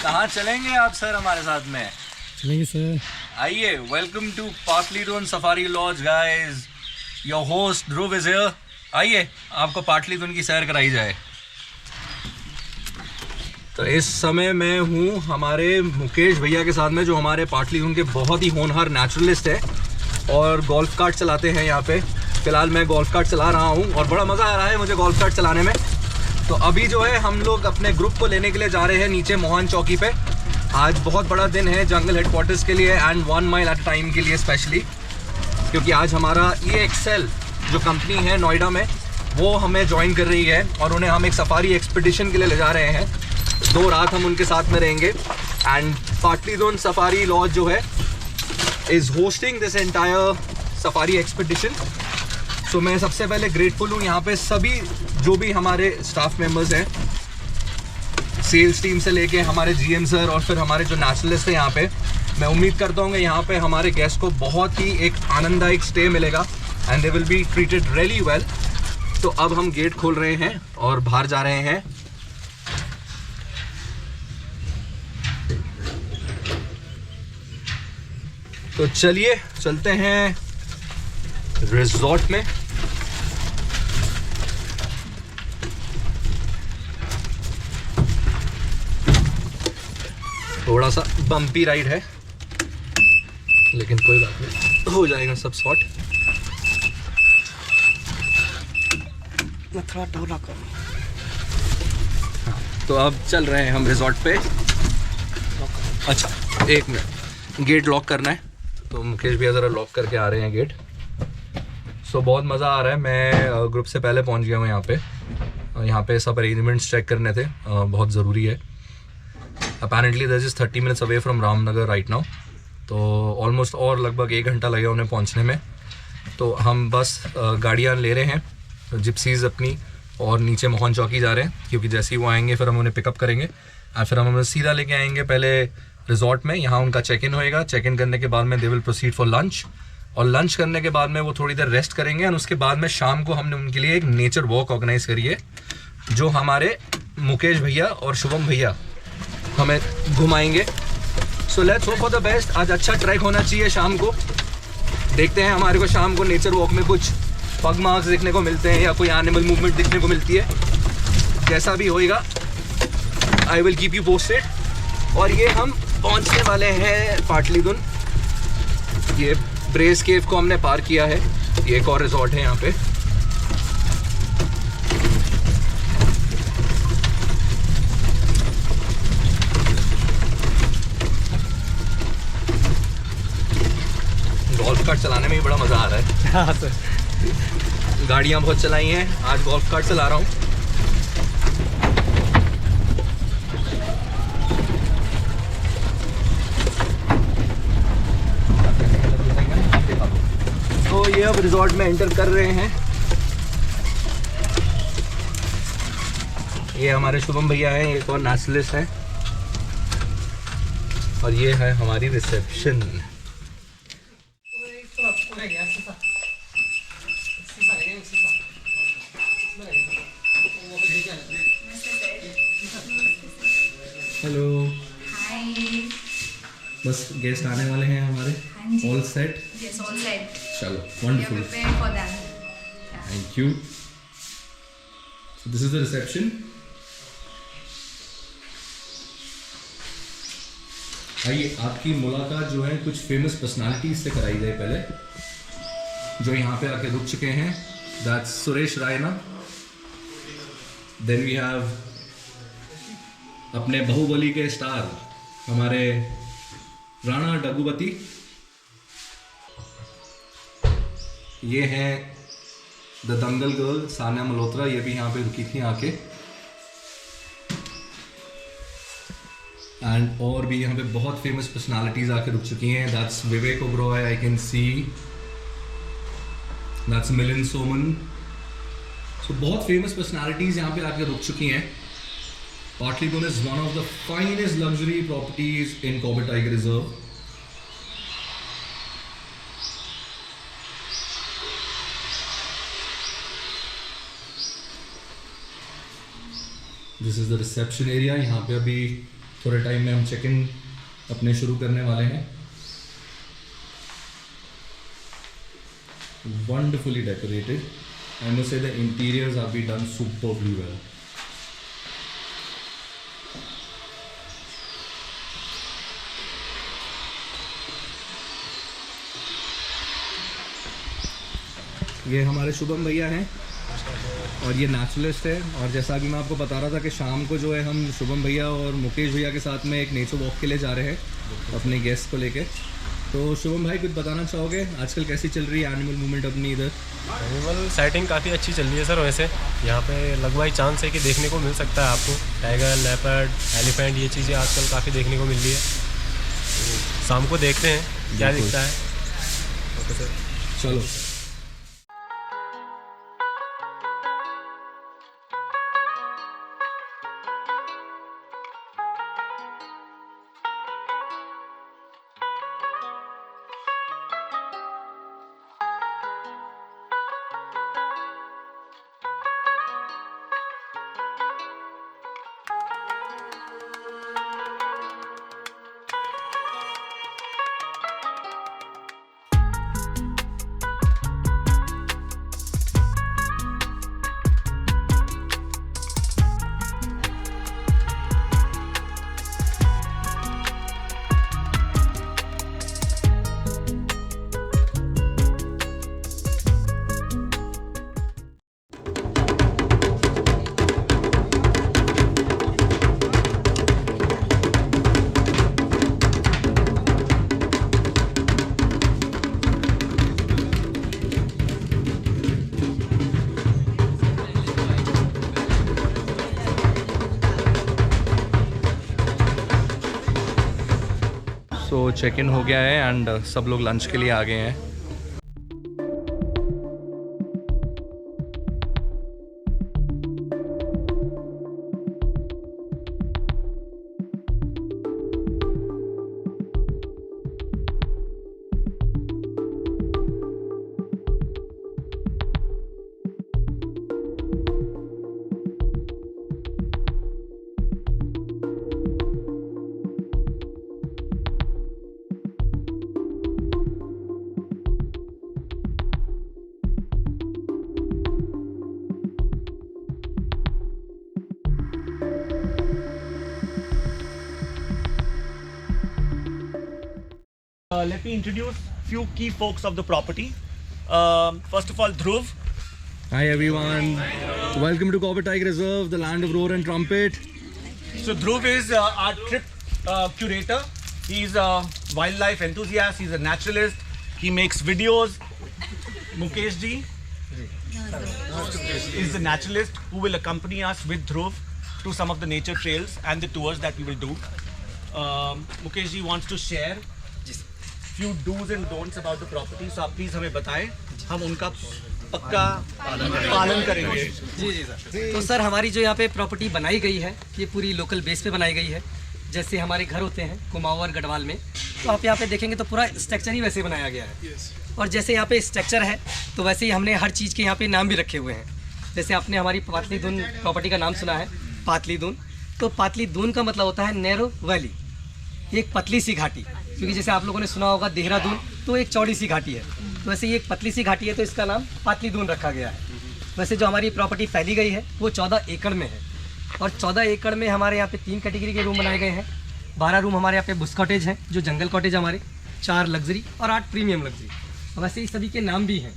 कहाँ चलेंगे आप सर हमारे साथ में? चलेंगे सर। आइए, welcome to Pataliputra safari lodge guys. Your host Dhruv is here. आइए आपको पाटलीपुत्र की सैर कराई जाए। तो इस समय मैं हूँ हमारे मुकेश भैया के साथ में, जो हमारे पाटलीपुत्र के बहुत ही होनहार नेचुरलिस्ट है और गोल्फ कार्ट चलाते हैं यहाँ पे। फिलहाल मैं गोल्फ कार्ट चला रहा हूँ और बड़ा मज़ा आ रहा है मुझे गोल्फ कार्ट चलाने में। तो अभी जो है हम लोग अपने ग्रुप को लेने के लिए जा रहे हैं नीचे मोहन चौकी पे। आज बहुत बड़ा दिन है जंगल हेडक्वार्टर्स के लिए एंड 1 माइल एट टाइम के लिए स्पेशली, क्योंकि आज हमारा EXL जो कंपनी है नोएडा में, वो हमें ज्वाइन कर रही है और उन्हें हम एक सफारी एक्सपीडिशन के लिए ले जा रहे हैं। 2 रात हम उनके साथ में रहेंगे एंड पाटलीपुत्र सफारी लॉज जो है is hosting this entire safari expedition. So मैं सबसे पहले ग्रेटफुल हूँ यहाँ पे सभी जो भी हमारे स्टाफ मेंबर्स हैं, सेल्स टीम से लेके हमारे GM सर और फिर हमारे जो नेशनलिस्ट हैं यहाँ पे। मैं उम्मीद करता हूँ कि यहाँ पे हमारे गेस्ट को बहुत ही एक आनंददायक स्टे मिलेगा and they will be treated really well. तो अब हम गेट खोल रहे हैं और बाहर जा रहे हैं। तो चलिए चलते हैं रिजॉर्ट में। थोड़ा सा बम्पी राइड है लेकिन कोई बात नहीं, हो जाएगा सब सॉर्ट। थोड़ा ढोला करो। तो अब चल रहे हैं हम रिजॉर्ट पे। अच्छा 1 मिनट, गेट लॉक करना है तो मुकेश भैया ज़रा लॉक करके आ रहे हैं गेट। सो बहुत मज़ा आ रहा है। मैं ग्रुप से पहले पहुंच गया हूँ यहाँ पे। यहाँ पे सब अरेंजमेंट्स चेक करने थे, बहुत ज़रूरी है। Apparently this is 30 minutes away from Ramnagar right now. तो ऑलमोस्ट और लगभग 1 घंटा लगेगा उन्हें पहुँचने में। तो हम बस गाड़ियाँ ले रहे हैं, जिप्सीज़ अपनी, और नीचे मोहन चौकी जा रहे हैं, क्योंकि जैसे ही वो आएंगे फिर हम उन्हें पिकअप करेंगे और फिर हम उन्हें सीधा लेके आएंगे पहले रिजॉर्ट में। यहाँ उनका चेक इन होएगा। चेक इन करने के बाद में they will proceed for lunch, और लंच करने के बाद में वो थोड़ी देर रेस्ट करेंगे और उसके बाद में शाम को हमने उनके लिए एक नेचर वॉक ऑर्गेनाइज करी है, जो हमारे मुकेश भैया और शुभम भैया हमें घुमाएंगे। So let's hope for the best. आज अच्छा ट्रैक होना चाहिए शाम को। देखते हैं हमारे को शाम को नेचर वॉक में कुछ पग मार्क्स देखने को मिलते हैं या कोई एनिमल मूवमेंट देखने को मिलती है। जैसा भी होएगा I will keep you posted. और ये हम पहुंचने वाले हैं पाटलीपुत्र। ये ब्रेस केव को हमने पार किया है। ये एक और रिजॉर्ट है यहाँ पे। गोल्फ कार्ट चलाने में भी बड़ा मज़ा आ रहा है। हाँ सर। गाड़ियाँ बहुत चलाई हैं, आज गोल्फ कार्ट चला रहा हूँ। तो ये अब रिजॉर्ट में एंटर कर रहे हैं। ये हमारे शुभम भैया हैं, एक और नेशनलिस्ट हैं, और ये है हमारी रिसेप्शन। हेलो, बस गेस्ट आने वाले हैं हमारे। All set? Yes, all set. चलो, We are wonderful, prepared for them. Thank you. This is the reception. आइए आपकी मुलाकात जो है कुछ फेमस पर्सनालिटीज से कराई जाए पहले, जो यहाँ पे आके रुक चुके हैं। That's Suresh Raina. Then we have अपने बाहुबली के स्टार हमारे राणा डगुबती। ये हैं द दंगल गर्ल सानिया मल्होत्रा, ये भी यहाँ पे रुकी थी आके। एंड और भी यहाँ पे बहुत फेमस पर्सनालिटीज आके रुक चुकी हैं। That's Vivek Oberoi, I can see. That's Milind Soman. So बहुत फेमस पर्सनालिटीज यहाँ पे आके रुक चुकी हैं। Pataliputra is one of the finest luxury properties in Corbett Tiger Reserve. This is the reception area. यहाँ पे अभी थोड़े टाइम में हम चेक इन अपने शुरू करने वाले हैं। Wonderfully decorated. I must say the interiors have been done superbly well. ये हमारे शुभम भैया हैं और ये नेचुरलिस्ट है। और जैसा कि मैं आपको बता रहा था कि शाम को जो है हम शुभम भैया और मुकेश भैया के साथ में एक नेचर वॉक के लिए जा रहे हैं अपने गेस्ट को लेके। तो शुभम भाई कुछ बताना चाहोगे, आजकल कैसी चल रही है एनिमल मूवमेंट अपनी इधर? एनिमल साइटिंग काफ़ी अच्छी चल रही है सर। वैसे यहाँ पे लगभग चांस है कि देखने को मिल सकता है आपको टाइगर, लेपर्ड, एलिफेंट, ये चीज़ें आजकल काफ़ी देखने को मिल रही है। तो शाम को देखते हैं क्या दिखता है। ओके सर, चलो। सो चेक इन हो गया है एंड सब लोग लंच के लिए आ गए हैं। Let me introduce few key folks of the property. First of all, Dhruv. Hi everyone, welcome to Copper Tiger Reserve, the land of roar and trumpet. So Dhruv is our trip curator. He's a wildlife enthusiast. He's a naturalist. He makes videos. Mukesh ji is the naturalist who will accompany us with Dhruv to some of the nature trails and the tours that we will do. Mukesh ji wants to share few do's and don'ts about the property. So आप please हमें बताएं, हम उनका पक्का पालन करेंगे। जी sir. तो sir हमारी जो यहाँ पे प्रॉपर्टी बनाई गई है ये पूरी लोकल बेस पे बनाई गई है। जैसे हमारे घर होते हैं कुमाऊं और गढ़वाल में, तो आप यहाँ पे देखेंगे तो पूरा स्ट्रक्चर ही वैसे बनाया गया है। और जैसे यहाँ पे स्ट्रक्चर है तो वैसे ही हमने हर चीज़ के यहाँ पे नाम भी रखे हुए हैं। जैसे आपने हमारी पातली दून प्रॉपर्टी का नाम सुना है, पातली दून। तो पातली दून का मतलब होता है नैरो वैली, एक पतली सी घाटी। क्योंकि जैसे आप लोगों ने सुना होगा देहरादून तो एक चौड़ी सी घाटी है, तो वैसे ये एक पतली सी घाटी है तो इसका नाम पातली दून रखा गया है। वैसे जो हमारी प्रॉपर्टी फैली गई है वो 14 एकड़ में है। और 14 एकड़ में हमारे यहाँ पे 3 कैटेगरी के रूम बनाए गए हैं। 12 रूम हमारे यहाँ पे बुश कॉटेज हैं, जो जंगल कॉटेज हमारे, 4 लग्जरी और 8 प्रीमियम लग्जरी। वैसे ही सभी के नाम भी हैं।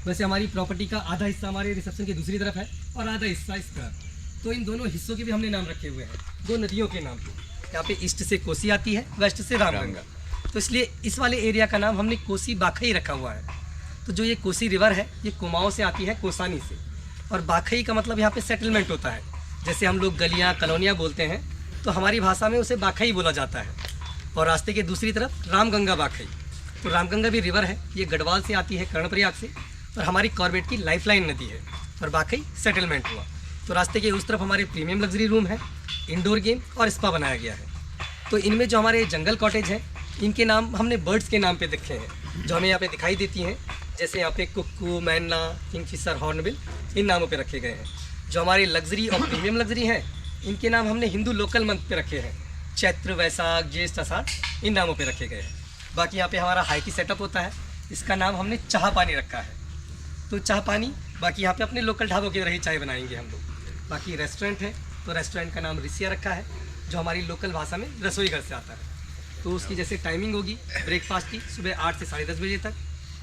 वैसे हमारी प्रॉपर्टी का आधा हिस्सा हमारे रिसेप्शन की दूसरी तरफ है और आधा हिस्सा इस तरफ। तो इन दोनों हिस्सों के भी हमने नाम रखे हुए हैं, 2 नदियों के नाम पे। यहाँ पे ईस्ट से कोसी आती है, वेस्ट से रामगंगा। तो इसलिए इस वाले एरिया का नाम हमने कोसी बाखई रखा हुआ है। तो जो ये कोसी रिवर है ये कुमाऊं से आती है, कोसानी से। और बाखई का मतलब यहाँ पे सेटलमेंट होता है। जैसे हम लोग गलियाँ कॉलोनियाँ बोलते हैं तो हमारी भाषा में उसे बाखई बोला जाता है। और रास्ते के दूसरी तरफ रामगंगा बाखई। तो रामगंगा भी रिवर है, ये गढ़वाल से आती है, कर्णप्रयाग से। और हमारी कॉर्बेट की लाइफलाइन नदी है। और बाखई सेटलमेंट हुआ। तो रास्ते के उस तरफ हमारे प्रीमियम लग्जरी रूम है, इंडोर गेम और स्पा बनाया गया है। तो इनमें जो हमारे जंगल कॉटेज हैं इनके नाम हमने बर्ड्स के नाम पे रखे हैं जो हमें यहाँ पे दिखाई देती हैं। जैसे यहाँ पे कुक्कू, मैना, किंगफिशर, हॉर्नबिल, इन नामों पे रखे गए हैं। जो हमारे लग्जरी और प्रीमियम लग्जरी हैं इनके नाम हमने हिंदू लोकल मंथ पे रखे हैं। चैत्र, वैशाख, ज्येष्ठ, आषाढ़ इन नामों पे रखे गए हैं। बाकी यहाँ पे हमारा हाई टी सेटअप होता है, इसका नाम हमने चाह पानी रखा है। तो चाह पानी, बाकी यहाँ पे अपने लोकल ढाबों की तरह ही चाय बनाएंगे हम लोग। बाकी रेस्टोरेंट है, तो रेस्टोरेंट का नाम रिसिया रखा है, जो हमारी लोकल भाषा में रसोई घर से आता है। तो उसकी जैसे टाइमिंग होगी ब्रेकफास्ट की सुबह 8 से 10:30 बजे तक,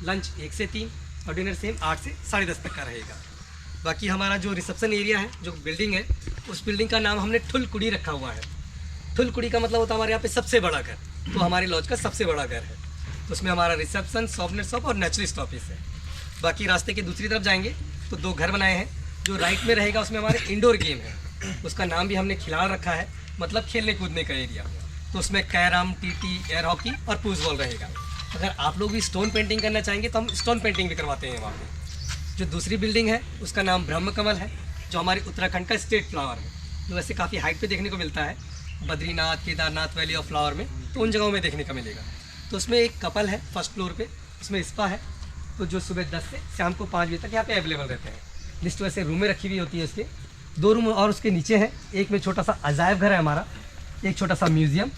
लंच 1 से 3 और डिनर सेम 8 से 10:30 तक का रहेगा। बाकी हमारा जो रिसेप्शन एरिया है, जो बिल्डिंग है, उस बिल्डिंग का नाम हमने ठुलकुड़ी रखा हुआ है। ठुलकुड़ी का मतलब होता है हमारे यहाँ पे सबसे बड़ा घर, तो हमारे लॉज का सबसे बड़ा घर है। तो उसमें हमारा रिसेप्शन, सॉफ्टनेस शॉप और नेचुरलिस्ट ऑफिस है। बाकी रास्ते के दूसरी तरफ जाएंगे तो 2 घर बनाए हैं। जो राइट में रहेगा उसमें हमारे इंडोर गेम है, उसका नाम भी हमने खिलाड़ रखा है, मतलब खेलने कूदने का एरिया। तो उसमें कैरम, टीटी, एयर हॉकी और पूज बॉल रहेगा। अगर आप लोग भी स्टोन पेंटिंग करना चाहेंगे तो हम स्टोन पेंटिंग भी करवाते हैं वहाँ पे। जो दूसरी बिल्डिंग है उसका नाम ब्रह्म कमल है, जो हमारे उत्तराखंड का स्टेट फ्लावर है, जो वैसे काफ़ी हाइट पे देखने को मिलता है Badrinath, Kedarnath valley of flower में, तो उन जगहों में देखने का मिलेगा। तो उसमें एक कपल है फर्स्ट फ्लोर पे, उसमें स्पा है, तो जो सुबह 10 से शाम को 5 बजे तक यहाँ पे अवेलेबल रहते हैं। लिस्ट वैसे रूमें रखी हुई होती है उसके, 2 रूम और उसके नीचे है। एक में छोटा सा अजायब घर है हमारा, एक छोटा सा म्यूजियम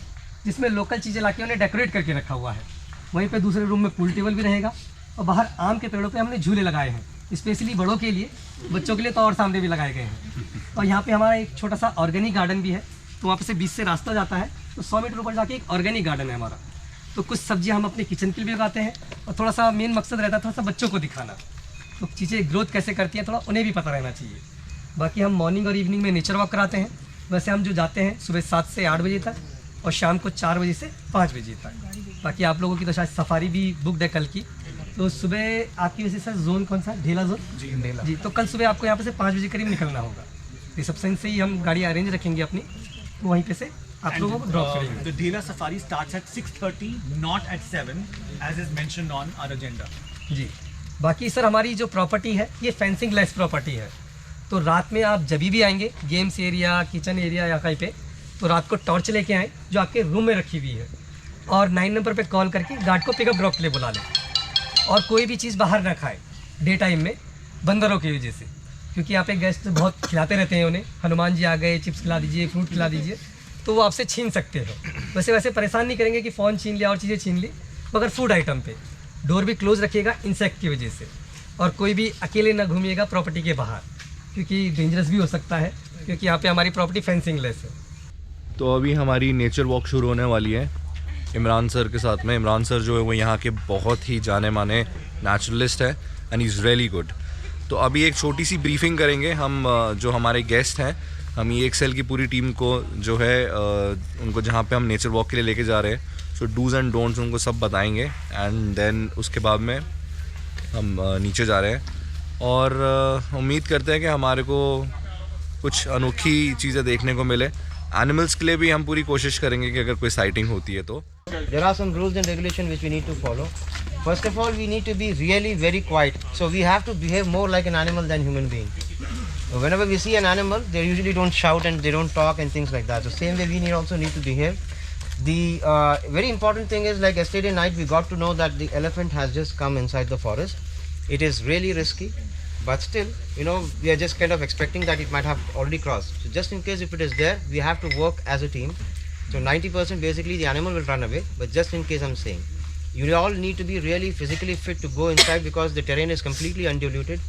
जिसमें लोकल चीज़ें लाके उन्हें डेकोरेट करके रखा हुआ है। वहीं पे दूसरे रूम में पूल टेबल भी रहेगा और बाहर आम के पेड़ों पे हमने झूले लगाए हैं, स्पेशली बड़ों के लिए, बच्चों के लिए तो और सामने भी लगाए गए हैं। और यहाँ पे हमारा एक छोटा सा ऑर्गेनिक गार्डन भी है, तो वहाँ पे से 20 से रास्ता जाता है, तो 100 मीटर ऊपर जाके एक ऑर्गेनिक गार्डन है हमारा। तो कुछ सब्जियाँ हम अपने किचन के लिए भी उगाते हैं और थोड़ा सा मेन मकसद रहता है थोड़ा सा बच्चों को दिखाना, तो चीज़ें ग्रोथ कैसे करती हैं थोड़ा उन्हें भी पता रहना चाहिए। बाकी हम मॉर्निंग और इवनिंग में नेचर वॉक कराते हैं। वैसे हम जो जाते हैं सुबह 7 से 8 बजे तक और शाम को 4 बजे से 5 बजे तक। बाकी आप लोगों की तो शायद सफारी भी बुकड है कल की, तो सुबह आपकी वैसे सर जोन कौन सा, ढेला जोन जी, तो कल सुबह आपको यहाँ पे से 5 बजे करीब निकलना होगा। रिसेप्शन से ही हम गाड़ी अरेंज रखेंगे अपनी, तो वहीं पे से आप लोगों को ड्रॉप करेंगे। The Dhela Safari starts at 6:30, not at 7, as is mentioned on our agenda. जी, बाकी सर हमारी जो प्रॉपर्टी है ये फेंसिंग लेस प्रॉपर्टी है, तो रात में आप जब भी आएंगे गेम्स एरिया, किचन एरिया या कहीं पे, तो रात को टॉर्च लेके आएँ जो आपके रूम में रखी हुई है, और 9 नंबर पे कॉल करके गार्ड को पिकअप ड्रॉप के लिए बुला लें। और कोई भी चीज़ बाहर ना खाए डे टाइम में बंदरों की वजह से, क्योंकि यहाँ पे गेस्ट बहुत खिलाते रहते हैं उन्हें, हनुमान जी आ गए, चिप्स खिला दीजिए, फ्रूट खिला दीजिए, तो वो आपसे छीन सकते हो। वैसे परेशान नहीं करेंगे कि फ़ोन छीन लिया और चीज़ें छीन ली, मगर फूड आइटम पे डोर भी क्लोज रखिएगा इंसेक्ट की वजह से, और कोई भी अकेले ना घूमिएगा प्रॉपर्टी के बाहर, क्योंकि डेंजरस भी हो सकता है, क्योंकि यहाँ पे हमारी प्रॉपर्टी फेंसिंग लेस है। तो अभी हमारी नेचर वॉक शुरू होने वाली है इमरान सर के साथ में। इमरान सर जो है वो यहाँ के बहुत ही जाने माने नेचुरलिस्ट है एंड इज़ रियली गुड। तो अभी एक छोटी सी ब्रीफिंग करेंगे हम, जो हमारे गेस्ट हैं, हम EXL की पूरी टीम को जो है उनको जहाँ पे हम नेचर वॉक के लिए लेके जा रहे हैं, सो डूज़ एंड डोंट्स उनको सब बताएंगे, एंड देन उसके बाद में हम नीचे जा रहे हैं। और उम्मीद करते हैं कि हमारे को कुछ अनोखी चीज़ें देखने को मिले। एनिमल्स के लिए भी हम पूरी कोशिश करेंगे कि अगर कोई साइटिंग होती है तो। There are some rules and regulations which we need to follow. First of all, we need to be really very quiet. So we have to behave more like an animal than human being. So whenever we see an animal, they usually don't shout and they don't talk and things like that. So same way we also need to behave. The very important thing is, like yesterday night, we got to know that the elephant has just come inside the forest. It is really risky, but still, we are just kind of expecting that it might have already crossed. So just in case if it is there, we have to work as a team. So 90% basically the animal will run away, but just in case I'm saying, you all need to be really physically fit to go inside because the terrain is completely undiluted.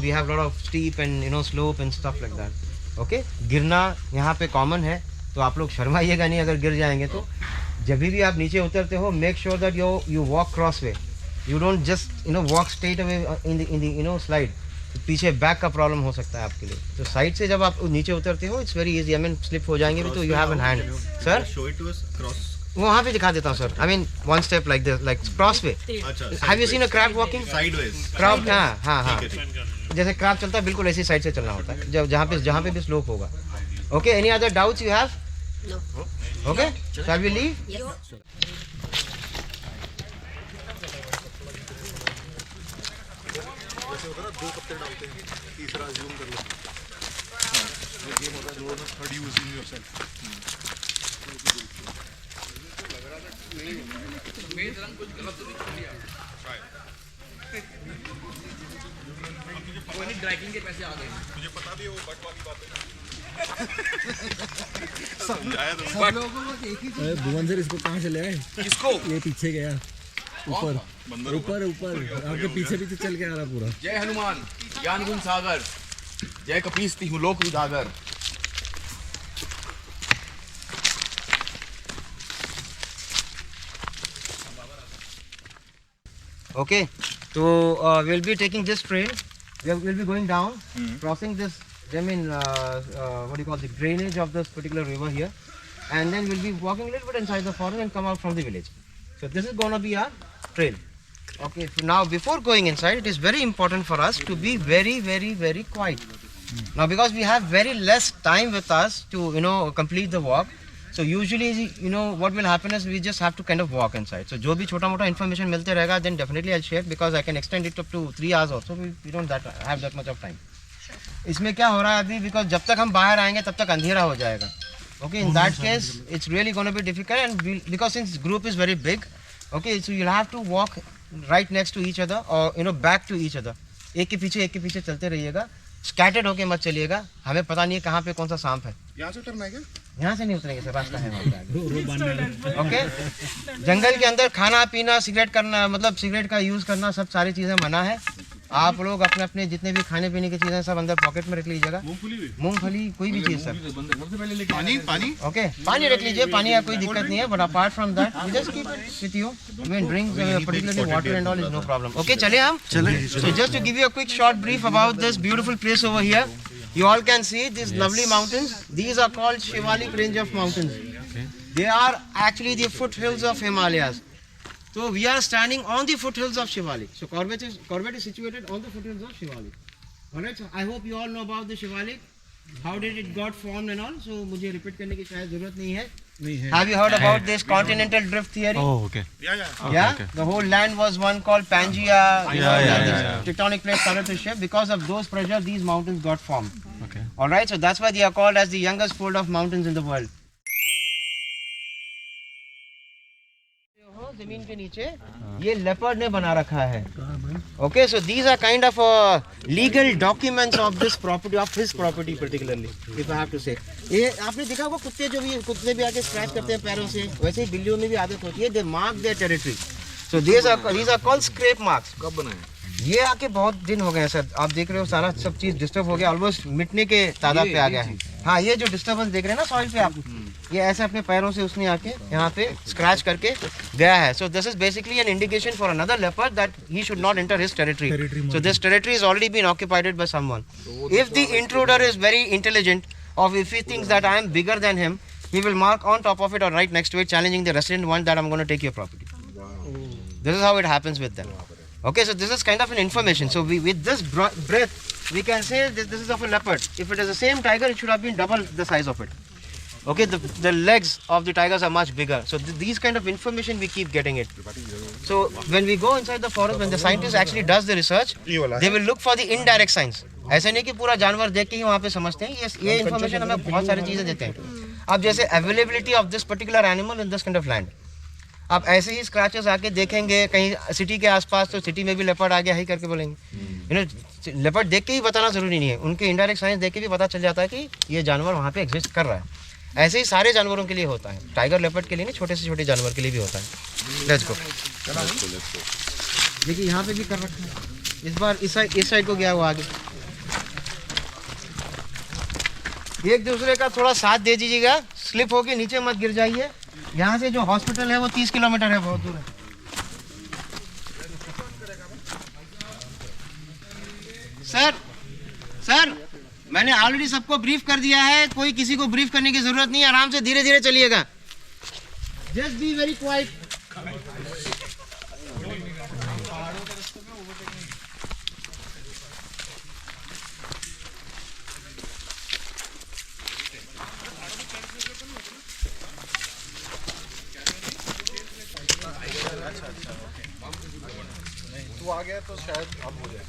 We have a lot of steep and slope and stuff like that. Okay, गिरना यहाँ पे common है, तो आप लोग शर्माइएगा नहीं अगर गिर जाएंगे तो। जब भी आप नीचे उतरते हो, make sure that you walk crossway. You don't just walk straight away in the slide. पीछे बैक का प्रॉब्लम हो सकता है आपके लिए, तो साइड से जब आप नीचे उतरते हो it's very easy, I mean slip हो जाएंगे भी तो you have an hand. Sir show it to us cross, वहाँ पे दिखा देता हूँ sir, I mean one step like this, like cross way. Have you seen a crab walking sideways? Crab, हाँ, जैसे क्रैब चलता है बिल्कुल ऐसी साइड से चलना होता है, जहाँ पे भी स्लोप होगा। Okay, any other doubts you have? Okay, shall we leave? दो पत्ते डालते हैं, तीसरा ज़ूम कर लो। ये गेम होता है, जो थर्ड यूजिंग योरसेल्फ। मेरे रंग कुछ गलत तो नहीं कर लिया। कोई नहीं, ड्रैगिंग के पैसे आ गए। मुझे पता भी है वो बट वाली बात है। भुवन सर इसको कहाँ चले आए? किसको? ये पीछे गया ऊपर ऊपर ऊपर आपके पीछे पीछे चल के आ रहा पूरा। जय हनुमान ज्ञान गुण सागर, जय कपीस तिहु लोक उजागर। Okay, so we'll be taking this trail. We'll be going down, crossing this. I mean, what do you call the drainage of this particular river here, and then we'll be walking a little bit inside the forest and come out from the village. So this is gonna be our trail. Okay. So now, before going inside, it is very important for us to be very, very, very quiet. Now, because we have very less time with us to complete the walk. So usually, what will happen is we just have to kind of walk inside. So जो भी छोटा मोटा information मिलते रहेगा, then definitely I'll share because I can extend it up to 3 hours also. We don't have that much of time. इसमें क्या हो रहा है अभी, because जब तक हम बाहर आएंगे तब तक अंधेरा हो जाएगा. Okay, in that case, it's really going to be difficult, and because since group is very big, okay, so you'll have to walk right next to each other or back to each other. एक के पीछे चलते रहिएगा. Scattered होके मत चलिएगा, हमें पता नहीं है कहाँ पे कौन सा सांप है. यहाँ से उतरना है क्या? यहाँ से नहीं उतरेंगे सर, रास्ता है वहाँ पे. ओके, जंगल के अंदर खाना पीना, सिगरेट करना, मतलब सिगरेट का यूज़ करना, सब सारी चीज़ें मना है. आप लोग अपने अपने जितने भी खाने पीने की चीज़ें सब अंदर पॉकेट में रख लीजिएगा. मूंगफली कोई भी चीज़ सर. पानी ओके, पानी रख लीजिए, पानी का कोई दिक्कत नहीं है. But apart from that you just keep it with you. When drinks particularly water and all is no problem. Okay, चले हम. So just to give you a quick short brief about this beautiful place over here. You all can see these lovely mountains. These are called Shivalik range of mountains. They are actually the foothills of Himalayas. So we are standing on the foothills of Shivalik. So Corbett is situated on the foothills of Shivalik. Alright, so I hope you all know about the Shivalik. How did it got formed and all? So मुझे repeat करने की शायद जरूरत नहीं है. Have you heard about this continental drift theory? Oh, okay. Yeah, okay. The whole land was one called Pangea. Tectonic plates started to shift. Because of those pressure, these mountains got formed. Okay. All right, so that's why they are called as the youngest fold of mountains in the world. जमीन के नीचे ये leopard ने बना रखा है. Okay, so these are kind of legal documents of this property, of his property particularly, if I have to say. ये आपने देखा होगा कुत्ते भी आके स्क्रैच करते हैं पैरों से, वैसे ही बिल्लियों में भी आदत होती है. They mark their territory. So these are called scrape marks. कब बनाए? ये आके बहुत दिन हो गए हैं सर. आप देख रहे हो सारा सब चीज डिस्टर्ब हो गया, ऑलमोस्ट मिटने के तादाद पे आ गया है. हाँ, ये जो डिस्टर्बेंस देख रहे हैं ना सॉइल पे आप, ये ऐसे अपने पैरों से उसने आके यहाँ पे स्क्रैच करके गया है. So this is basically an indication for another leopard that he should not enter his territory. So this territory is already been occupied by someone. If the intruder is very intelligent, or if he thinks that I am bigger than him, he will mark on top of it or right next to it, challenging the resident one that I'm going to take your property. This is how it happens with them. Okay, so this is kind of an information. So with this breath, we can say that this is of a leopard. If it is the same tiger, it should have been double the size of it. Okay, the legs of the tigers are much bigger. So these kind of information we keep getting it. So when we go inside the forest, when the scientist actually does the research, they will look for the indirect signs. ऐसे नहीं कि पूरा जानवर देख के ही वहाँ पे समझते हैं. ये इन्फॉर्मेशन हमें बहुत सारी चीज़ें देते हैं. अब जैसे availability of this particular animal in this kind of land. आप ऐसे ही स्क्रैचेस आके देखेंगे कहीं सिटी के आसपास, तो सिटी में भी लेपर्ड आ गया ही करके बोलेंगे. लेपर्ड देख के ही बताना ज़रूरी नहीं है, उनके इंडायरेक्ट साइंस देख के भी पता चल जाता है कि ये जानवर वहाँ पे एग्जिस्ट कर रहा है. ऐसे ही सारे जानवरों के लिए होता है. टाइगर लेपर्ड के लिए नहीं, छोटे से छोटे जानवर के लिए भी होता है. Let's go. देखिए यहाँ पे भी कर रखा है. इस बार इस साइड को गया वो आगे. एक दूसरे का थोड़ा साथ दे दीजिएगा, स्लिप होके नीचे मत गिर जाइए. यहाँ से जो हॉस्पिटल है वो 30 किलोमीटर है, बहुत दूर है. सर मैंने ऑलरेडी सबको ब्रीफ कर दिया है, कोई किसी को ब्रीफ करने की जरूरत नहीं है. आराम से धीरे धीरे चलिएगा. Just be very quite. तू आ गया तो शायद अब हो जाए.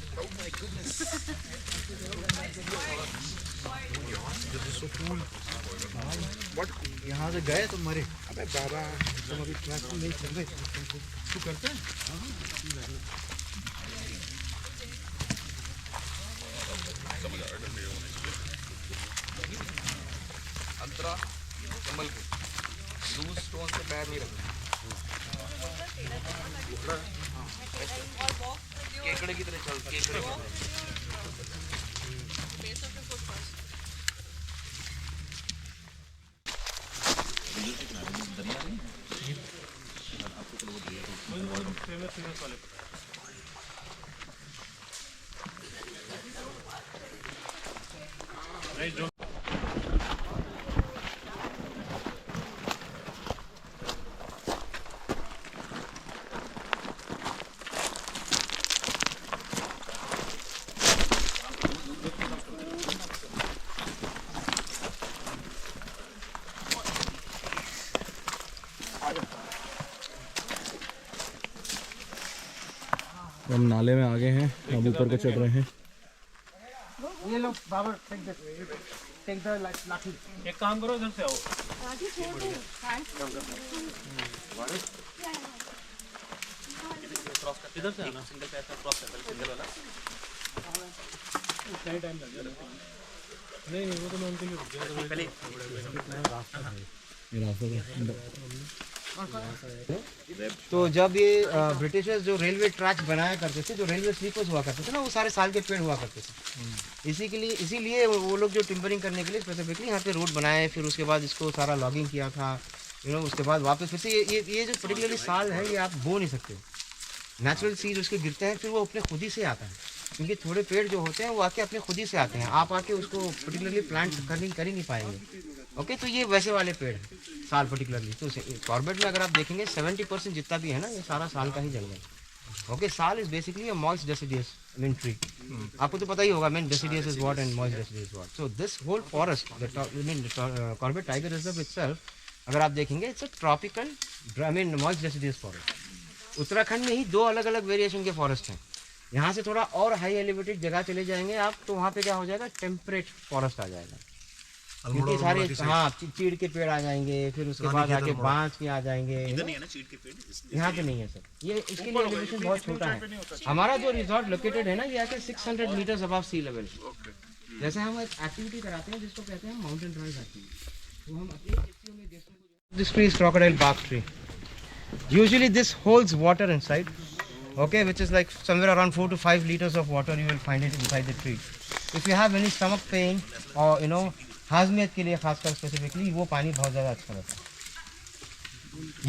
बट यहाँ से गए तो मरे. अबे बाबा तुम अभी ट्रैक में नहीं चल रहे. तू करते हैं अंतरा संभल के, लूज स्टोन पे पैर नहीं रखना, केकड़े की तरह चल, केकड़े की तरह। हम नाले में आ गए हैं, अब ऊपर को चढ़ रहे हैं। ये लो बाबर, टेक द लाठी। एक काम करो, इधर से आओ। इधर से आना, सिंगल पैर क्रॉस कर, सिंगल वाला टाइम लग जाएगा। नहीं वो तो मैं उनके लिए रुक गया पहले। ये रास्ता तो जब ये ब्रिटिशर्स जो रेलवे ट्रैक्स बनाया करते थे, जो रेलवे स्लीपर्स हुआ करते थे ना, वो सारे साल के पेड़ हुआ करते थे। इसीलिए वो लोग जो टिम्बरिंग करने के लिए स्पेसिफिकली यहाँ पे रोड बनाए, फिर उसके बाद इसको सारा लॉगिंग किया था, उसके बाद वापस फिर से ये जो पर्टिकुलरली साल है, ये आप बो नहीं सकते। नेचुरल सीड उसके गिरते हैं, फिर वो अपने खुद ही से आता है, क्योंकि थोड़े पेड़ जो होते हैं वो आके अपने खुद ही से आते हैं, आप आके उसको पर्टिकुलरली प्लांट कर ही नहीं पाएंगे। ओके, तो ये वैसे वाले पेड़ हैं साल पर्टिकुलरली। तो कॉर्बेट में अगर आप देखेंगे 70% जितना भी है ना, ये सारा साल का ही जंगल है। Okay, sal is basically a moist deciduous tree. आपको तो पता ही होगा, deciduous is what and moist deciduous what. So this whole forest, Corbett tiger reserve itself, अगर आप देखेंगे, it's a tropical moist deciduous forest. Uttarakhand में ही 2 अलग अलग वेरिएशन के फॉरेस्ट हैं। यहाँ से थोड़ा और हाई एलिवेटेड जगह चले जाएंगे आप, तो वहाँ पे क्या हो जाएगा, टेम्परेट फॉरेस्ट आ जाएगा। क्योंकि सारे चीड़ के पेड़ आ जाएंगे, फिर उसके बाद आगे बांस के आ जाएंगे। इधर नहीं है ना चीड़ के पेड़, यहाँ पे नहीं है सर। ये इसके लिए एलिवेशन बहुत छोटा है। हमारा जो रिजॉर्ट लोकेटेड है ना, ये आके 600 मीटर्स अबव सी लेवल। जैसे हम एक एक्टिविटी कराते हैं जिसको कहते हैं माउंटेन ड्राइव एक्टिविटी, तो हम अपनी एक्टिविटी में देखते हैं। This tree is crocodile bark tree. Usually this holds water inside, okay, which is like somewhere around 4 to 5 liters of water you will find it inside the tree. If you have any stomach pain or हाजमियत के लिए खासकर specifically वो पानी बहुत ज़्यादा अच्छा रहता है।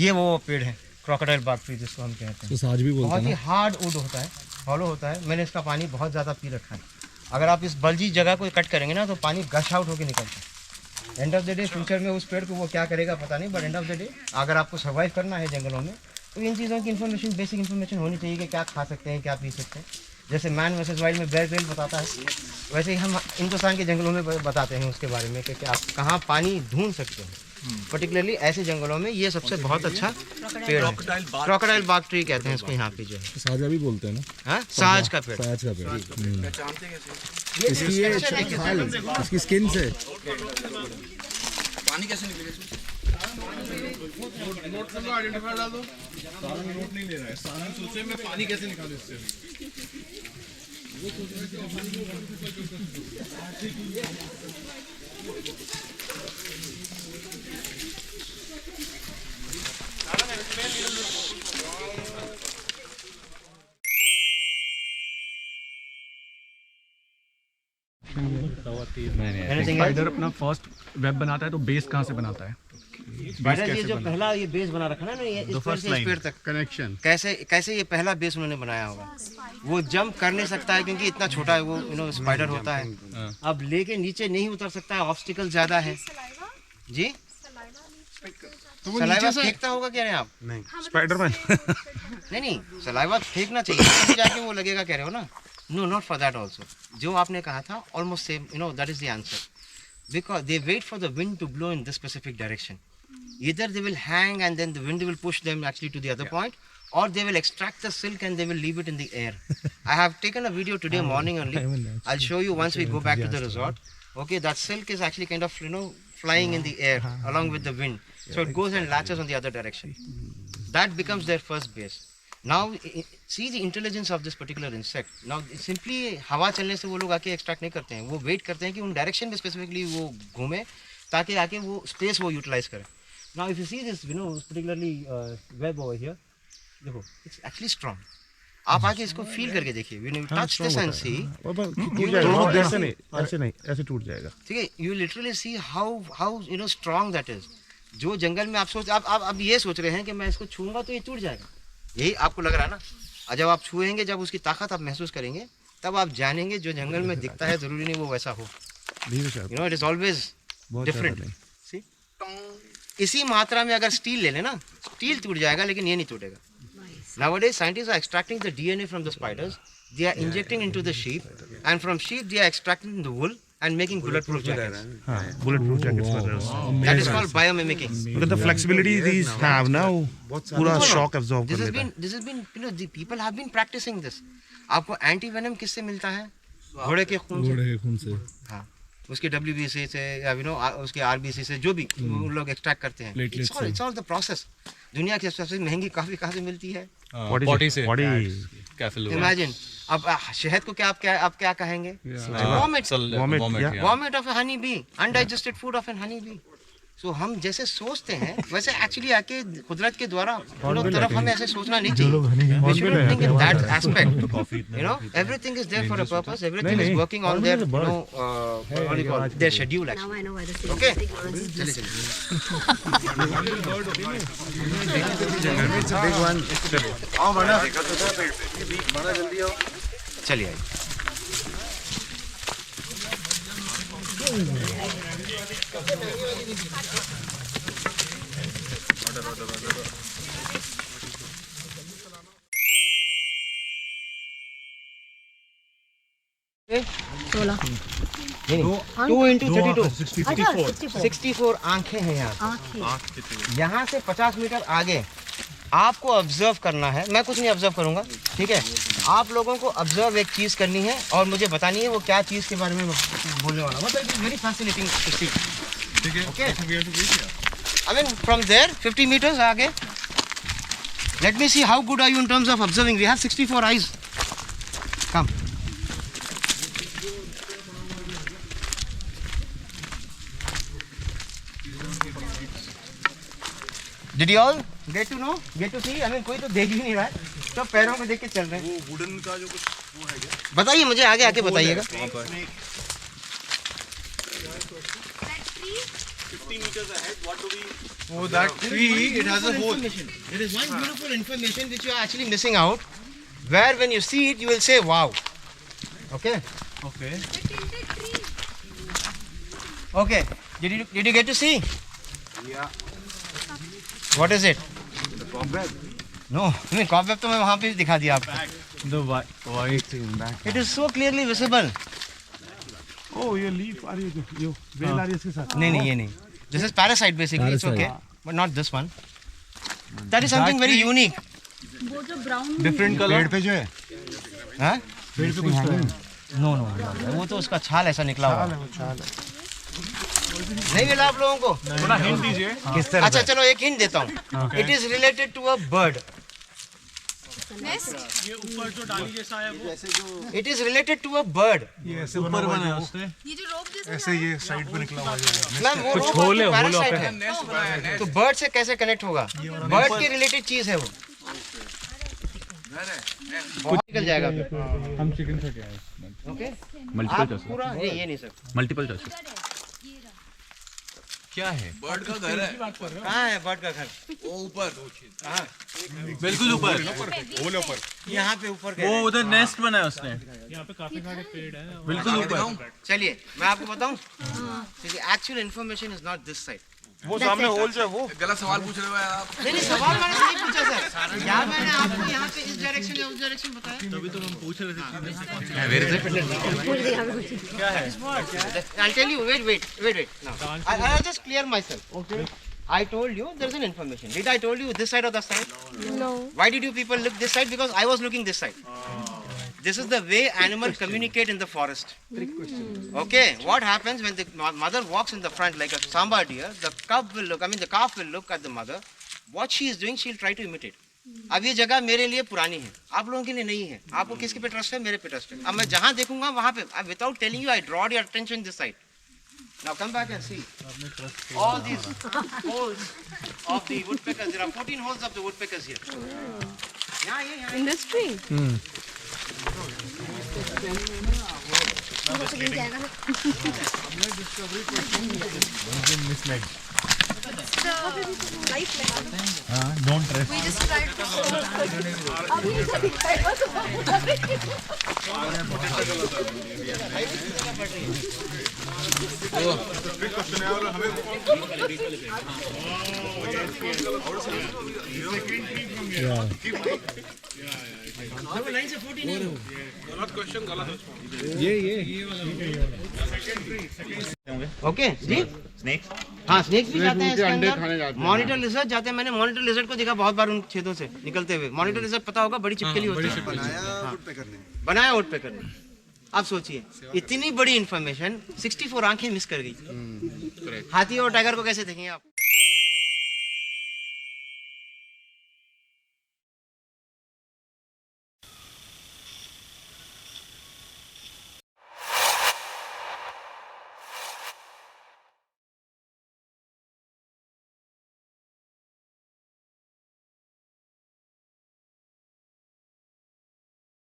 ये वो पेड़ है क्रोकोडाइल बार्क ट्री जिसको हम कहते हैं। तो साज भी बोलते हैं, बहुत ही हार्ड वुड होता है, हॉलो होता है। मैंने इसका पानी बहुत ज़्यादा पी रखा है। अगर आप इस बल्जी जगह को कट करेंगे ना, तो पानी गश आउट होकर निकलता है। End of the day future में उस पेड़ को वो क्या करेगा पता नहीं, but end of the day अगर आपको सर्वाइव करना है जंगलों में, तो इन चीज़ों की इन्फॉर्मेशन, बेसिक इन्फॉर्मेशन होनी चाहिए कि क्या खा सकते हैं, क्या पी सकते हैं। जैसे मैन वर्सेस वाइल्ड में बेयर ग्रिल्स बताता है, वैसे ही हम हिंदुस्तान के जंगलों में बताते हैं उसके बारे में कि आप कहाँ पानी ढूंढ सकते हैं। पर्टिकुलरली ऐसे जंगलों में ये सबसे बहुत अच्छा पेड़ है। क्रोकोडाइल बार्क ट्री कहते हैं इसको यहाँ पे जो है। साजा भी बोलते हैं ना? हाँ, साज का पेड़। साज का पेड़। इसकी ये छाल, इसकी स्किन से पानी कैसे निकलेगा? नोट नंबर आइडेंटिफायर डाल दो। सारा नोट नहीं ले रहा है, सारा सोचे मैं पानी कैसे निकालूं इससे। स्पाइडर अपना फर्स्ट वेब बनाता है तो बेस कहाँ से बनाता है? स्पाइडर ये जो पहला ये बेस बना रखा है ना, ये इस पेड़ से इस पेड़ तक कनेक्शन कैसे ये पहला बेस उन्होंने बनाया होगा। वो जंप कर नहीं सकता है क्योंकि इतना छोटा है वो स्पाइडर होता है। अब लेके नीचे नहीं उतर सकता है, ऑब्स्टिकल ज्यादा है जी। तो वो सलाइवा फेंकता होगा कह रहे हैं आप? नहीं, स्पाइडरमैन नहीं, सलाइवा फेंकना चाहिए जाके वो लगेगा कह रहे हो ना। No, not for that also. जो आपने कहा था almost same, that is the answer. Because they wait for the wind to blow in this specific direction. Either they will hang and then the wind will push them actually to the other point, or they will extract the silk and they will leave it in the air. I have taken a video today morning only. I'll show you once we go back to the resort. Okay, that silk is actually kind of flying in the air along with the wind. So it goes and latches on the other direction. That becomes their first base. Now see the intelligence of this particular insect. Now simply हवा चलने से वो लोग आके extract नहीं करते हैं, वो वेट करते हैं कि उन डायरेक्शन में स्पेसिफिकली वो घूमे ताकि आके वो स्पेस वो यूटिलाइज करें. Now if you see this particularly web over here, देखो इट्स एक्चुअली स्ट्रॉन्ग. आप आके इसको फील करके देखिए. When you touch this and see, ऐसे नहीं, ऐसे टूट जाएगा. ठीक है, you literally see how strong that is. जो जंगल में आप ये सोच रहे हैं कि मैं इसको छूऊंगा तो ये टूट जाएगा, यही आपको लग रहा है ना. और जब आप छुएंगे, जब उसकी ताकत आप महसूस करेंगे, तब आप जानेंगे जो जंगल में दिखता है जरूरी नहीं वो वैसा हो. It is always different. See, इसी मात्रा में अगर स्टील ले लेना, स्टील टूट जाएगा लेकिन ये नहीं टूटेगा. Nowadays, scientists are extracting the DNA from the spiders. They are injecting into the sheep, and from sheep they are extracting the wool and making bulletproof jackets. Bulletproof jackets. That is called biomimicking. Look at the flexibility these have now. पूरा shock absorb कर लेता है. This has been, the people have been practicing this. आपको anti venom किससे मिलता है? घोड़े के खून से. हाँ, उसके WBC से या उसके RBC से, जो भी उन लोग एक्सट्रैक्ट करते हैं. It's all the process. दुनिया की सबसे महंगी कॉफी कहाँ से मिलती है? पॉटी से. इमेजिन. अब शहद को क्या आप क्या कहेंगे? Vomit of honey bee, undigested food of an honey bee. So हम जैसे सोचते हैं वैसे एक्चुअली आके कुदरत के द्वारा हम लोग तरफ हमें ऐसे सोचना नहीं चाहिए. We shouldn't think in that aspect. Everything is there for a purpose. Everything is working on their what do you call it? Their schedule actually. Okay. चलिए. टू इंटू 64 आंखें हैं यहाँ से 50 मीटर आगे आपको ऑब्जर्व करना है. मैं कुछ नहीं ऑब्जर्व करूंगा, ठीक है. आप लोगों को ऑब्जर्व एक चीज करनी है और मुझे बतानी है वो क्या चीज के बारे में बोलने वाला. मतलब it is very fascinating to see. ठीक है, okay. I mean from there 50 meters आगे. Let me see how good are you in terms of observing. We have 64 eyes. Come. Did you all get to see? I mean, कोई तो देख भी नहीं रहा है, तो पैरों में देख के चल रहे हैं. वो वुडन का जो कुछ वो है क्या? बताइए मुझे, आगे आके बताइएगा. 50 meters ahead, what do we? Oh, that tree, it has a hole. There is one beautiful information which you are actually missing out. Where when you see it, you will say, "Wow." Okay. Okay. Okay. Did you get to see? Yeah. What is it? The cobweb. No, I mean cobweb तो मैं वहाँ पे दिखा दिया आपको. The white thing back. It is so clearly visible. Oh, ये leaf आ रही है, ये बेल आ रही है इसके साथ. नहीं ये नहीं. This is parasite basically. It's okay, but not this one. That is something very unique. वो जो brown. Different color. पेड़ पे जो है. हाँ? पेड़ पे कुछ है. No. वो तो उसका छाल ऐसा निकला हुआ. छाल है. नहीं मिला आप लोगों को? थोड़ा हिंट दीजिए. किस तरह? अच्छा चलो एक हिंट देता हूँ. It is related to a bird. ये ऊपर जो डाली जैसा है वो ऐसे जो. It is related to a bird. ये ऐसे ऊपर बना है उसने. ये जो रोप जैसा ऐसे ये साइड पे निकला हुआ है. मैम वो रोप पैरासाइट है. तो बर्ड से कैसे कनेक्ट होगा? बर्ड के रिलेटेड चीज है वो. निकल जाएगा. हम चिकन से क्या है? ओके. Multiple choice. पूरा ये नहीं सर. Multiple choice. क्या है? बर्ड का घर है. कहाँ है बर्ड का घर? वो ऊपर. कहाँ? बिल्कुल ऊपर. यहाँ पे ऊपर. वो उधर नेस्ट बनाया उसने. यहाँ पे काफी सारे पेड़ हैं. बिल्कुल ऊपर. चलिए मैं आपको बताऊँ. Actual information is not this side. वो सामने होल जो है वो. गलत सवाल पूछ रहे हो यार आप. नहीं सवाल मैंने नहीं पूछा सर. यार मैंने आपको यहाँ पे इस डायरेक्शन या उस डायरेक्शन बताया. तभी तो हम पूछ रहे थे. क्या है? I'll tell you. Wait. Now, I'll just clear myself. Okay. I told you there's an information. Did I told you this side or that side? No. Why did you people look this side? Because I was looking this side. This is the way animals communicate in the forest. Okay, what happens when the mother walks in the front like a samba deer? The calf will look at the mother. What she is doing, she'll try to imitate. अब ये जगह मेरे लिए पुरानी है, आप लोगों के लिए नहीं है. आपको किसके पे ट्रस्ट है? मेरे पे ट्रस्ट है. अब मैं जहाँ देखूंगा वहाँ पे, without telling you, I draw your attention this side. Now come back and see. All these holes of the woodpeckers. There are 14 holes of the woodpeckers here. Yeah. In this tree? Don't trust. We just tried big question है और हमें okay जी snacks हाँ snacks भी जाते हैं इसके अंदर monitor lizard जाते हैं मैंने मॉनिटर लिजर्ड को देखा बहुत बार उन छेदों से निकलते हुए मॉनिटर लिजर्ड पता होगा बड़ी चिपकली होती है बनाया वुडपेकर ने आप सोचिए इतनी बड़ी इंफॉर्मेशन 64 आंखें मिस कर गई हाथी और टाइगर को कैसे देखेंगे आप